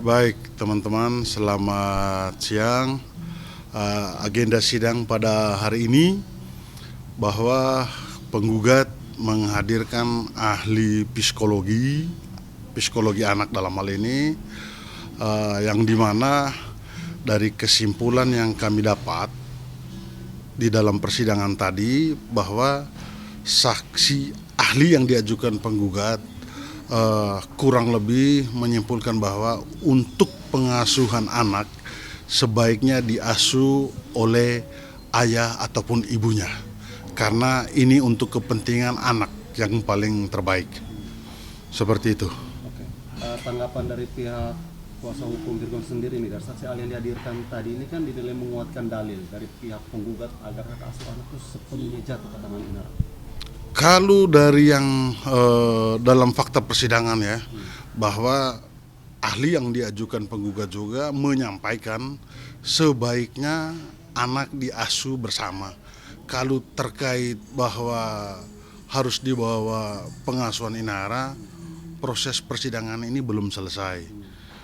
Baik, teman-teman, selamat siang. Agenda sidang pada hari ini bahwa penggugat menghadirkan ahli psikologi anak dalam hal ini, yang dimana dari kesimpulan yang kami dapat di dalam persidangan tadi bahwa saksi ahli yang diajukan penggugat kurang lebih menyimpulkan bahwa untuk pengasuhan anak sebaiknya diasuh oleh ayah ataupun ibunya, karena ini untuk kepentingan anak yang paling terbaik. Seperti itu. Oke. Tanggapan dari pihak kuasa hukum Virgon sendiri nih, dari saksi ahli yang dihadirkan tadi ini kan dinilai menguatkan dalil dari pihak penggugat agar hak asuh anak itu sepenuhnya jatuh ke tangan Inara. Kalau dari yang dalam fakta persidangan ya, bahwa ahli yang diajukan penggugat juga menyampaikan sebaiknya anak diasuh bersama. Kalau terkait bahwa harus dibawa pengasuhan Inara, proses persidangan ini belum selesai.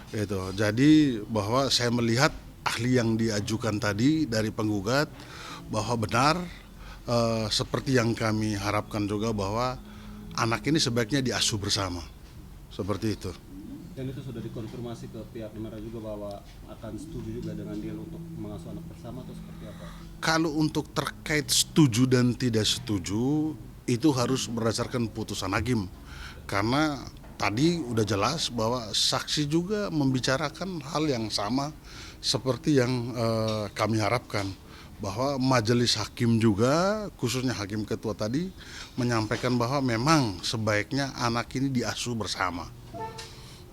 Gitu. Jadi bahwa saya melihat ahli yang diajukan tadi dari penggugat bahwa benar, seperti yang kami harapkan juga bahwa anak ini sebaiknya diasuh bersama, seperti itu. Dan itu sudah dikonfirmasi ke pihak Inara juga bahwa akan setuju juga dengan deal untuk mengasuh anak bersama atau seperti apa? Kalau untuk terkait setuju dan tidak setuju itu harus berdasarkan putusan hakim, karena tadi udah jelas bahwa saksi juga membicarakan hal yang sama seperti yang kami harapkan, bahwa majelis hakim juga, khususnya hakim ketua tadi, menyampaikan bahwa memang sebaiknya anak ini diasuh bersama.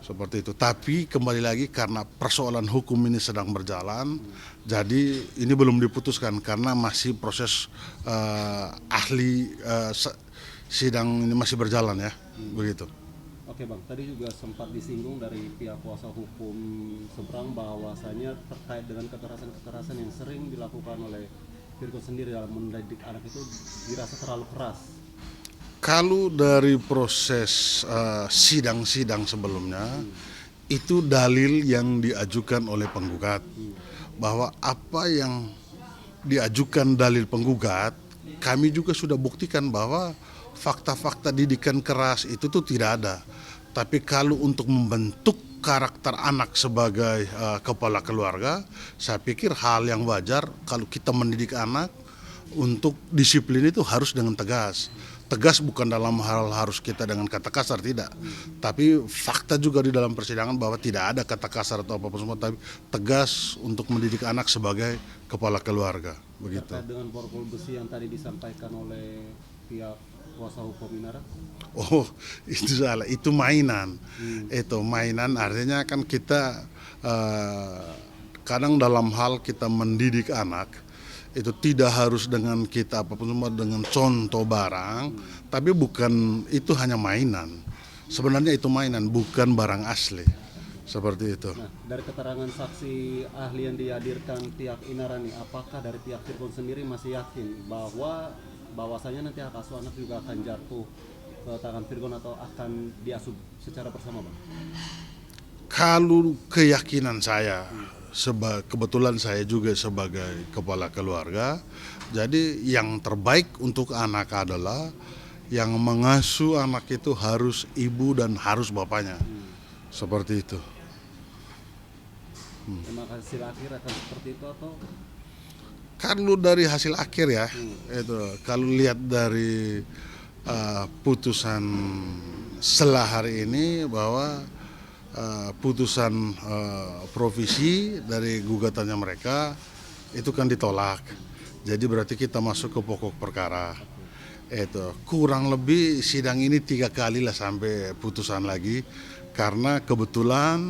Seperti itu. Tapi kembali lagi karena persoalan hukum ini sedang berjalan, jadi ini belum diputuskan karena masih proses ahli sidang ini masih berjalan ya, begitu. Oke Bang, tadi juga sempat disinggung dari pihak kuasa hukum seberang bahwasanya terkait dengan kekerasan-kekerasan yang sering dilakukan oleh Virgo sendiri dalam mendidik anak itu dirasa terlalu keras. Kalau dari proses sidang-sidang sebelumnya, itu dalil yang diajukan oleh penggugat, bahwa apa yang diajukan dalil penggugat, kami juga sudah buktikan bahwa fakta-fakta didikan keras itu tuh tidak ada. Tapi kalau untuk membentuk karakter anak sebagai kepala keluarga, saya pikir hal yang wajar kalau kita mendidik anak untuk disiplin itu harus dengan tegas. Tegas bukan dalam hal harus kita dengan kata kasar, tidak. Tapi fakta juga di dalam persidangan bahwa tidak ada kata kasar atau apapun semua, tapi tegas untuk mendidik anak sebagai kepala keluarga. Begitu. Terkait dengan borgol besi yang tadi disampaikan oleh pihak kuasa hukum Inara. Oh, itu salah. Itu mainan. Itu mainan artinya kan kita kadang dalam hal kita mendidik anak itu tidak harus dengan kita apapun semua dengan contoh barang, tapi bukan itu hanya mainan. Sebenarnya itu mainan, bukan barang asli. Seperti itu. Nah, dari keterangan saksi ahli yang dihadirkan pihak Inara nih, apakah dari pihak Virgon sendiri masih yakin bahwasanya nanti hak asuh anak juga akan jatuh ke tangan Virgon atau akan diasuh secara bersama, Bang? Kalau keyakinan saya, kebetulan saya juga sebagai kepala keluarga, jadi yang terbaik untuk anak adalah yang mengasuh anak itu harus ibu dan harus bapaknya. Seperti itu. Terima hasil akhir akan seperti itu atau? Kalau dari hasil akhir ya, itu kalau lihat dari putusan setelah hari ini bahwa putusan provisi dari gugatannya mereka itu kan ditolak. Jadi berarti kita masuk ke pokok perkara. Itu kurang lebih sidang ini 3 kali lah sampai putusan lagi, karena kebetulan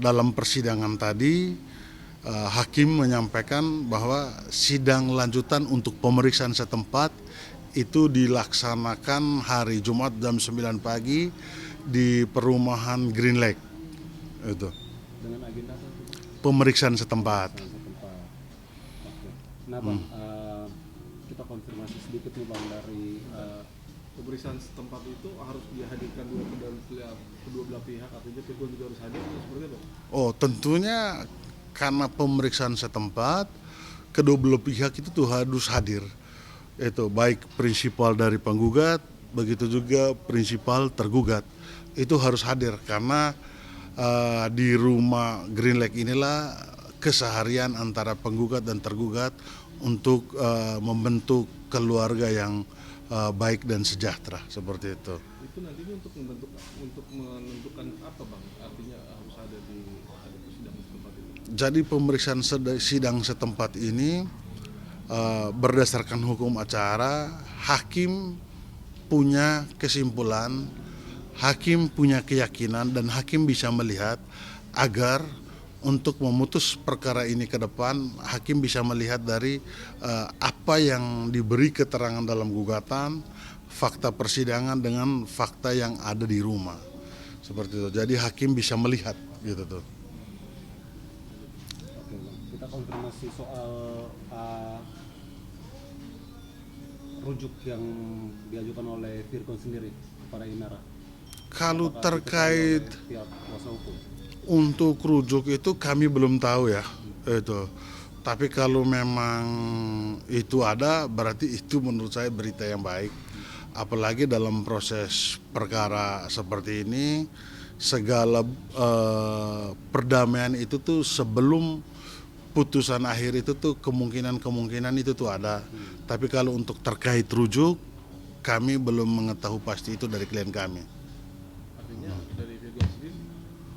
dalam persidangan tadi hakim menyampaikan bahwa sidang lanjutan untuk pemeriksaan setempat itu dilaksanakan hari Jumat jam 9 pagi di perumahan Green Lake. Itu Dengan agenda apa itu? pemeriksaan setempat. Setempat. Oke. Nah Bang, kita konfirmasi sedikit nih Bang dari pemeriksaan setempat itu harus dihadirkan kedua belah pihak, artinya Virgon juga harus hadir atau seperti apa? Oh, tentunya karena pemeriksaan setempat, kedua belah pihak itu tuh harus hadir. Itu baik prinsipal dari penggugat, begitu juga prinsipal tergugat. Itu harus hadir karena di rumah Green Lake inilah keseharian antara penggugat dan tergugat untuk membentuk keluarga yang baik dan sejahtera, seperti itu. Itu nantinya untuk menentukan apa bang? Artinya harus ada di sidang setempat itu. Jadi pemeriksaan sidang setempat ini berdasarkan hukum acara, hakim punya kesimpulan, hakim punya keyakinan, dan hakim bisa melihat agar untuk memutus perkara ini ke depan, hakim bisa melihat dari apa yang diberi keterangan dalam gugatan, fakta persidangan dengan fakta yang ada di rumah. Seperti itu. Jadi hakim bisa melihat gitu tuh. Oke, Bang. Kita konfirmasi soal rujuk yang diajukan oleh Virgon sendiri kepada Inara. Kalau Apakah terkait diterima oleh pihak kuasa hukum? untuk rujuk itu kami belum tahu ya itu. Tapi kalau memang itu ada, berarti itu menurut saya berita yang baik. Apalagi dalam proses perkara seperti ini, segala perdamaian itu tuh sebelum putusan akhir itu tuh kemungkinan itu tuh ada. Tapi kalau untuk terkait rujuk, kami belum mengetahui pasti itu dari klien kami. Artinya dari Virgon sendiri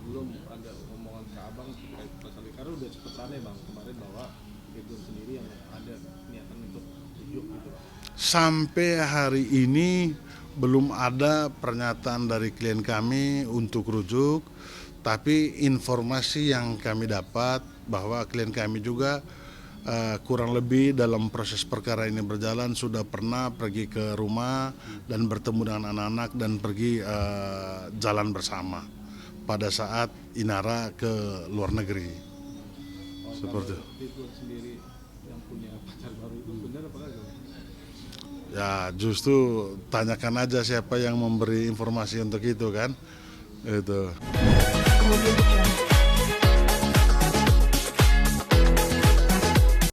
belum ada omongan ke abang terkait pasal ini, karena udah cepet rame bang kemarin bahwa Virgon sendiri yang ada niatan untuk rujuk gitu bang. Sampai hari ini belum ada pernyataan dari klien kami untuk rujuk, tapi informasi yang kami dapat bahwa klien kami juga kurang lebih dalam proses perkara ini berjalan sudah pernah pergi ke rumah dan bertemu dengan anak-anak dan pergi jalan bersama pada saat Inara ke luar negeri. Seperti itu. Virgon sendiri yang punya pacar baru itu benar apa enggak? Ya justru tanyakan aja siapa yang memberi informasi untuk itu kan. Itu. Kemudian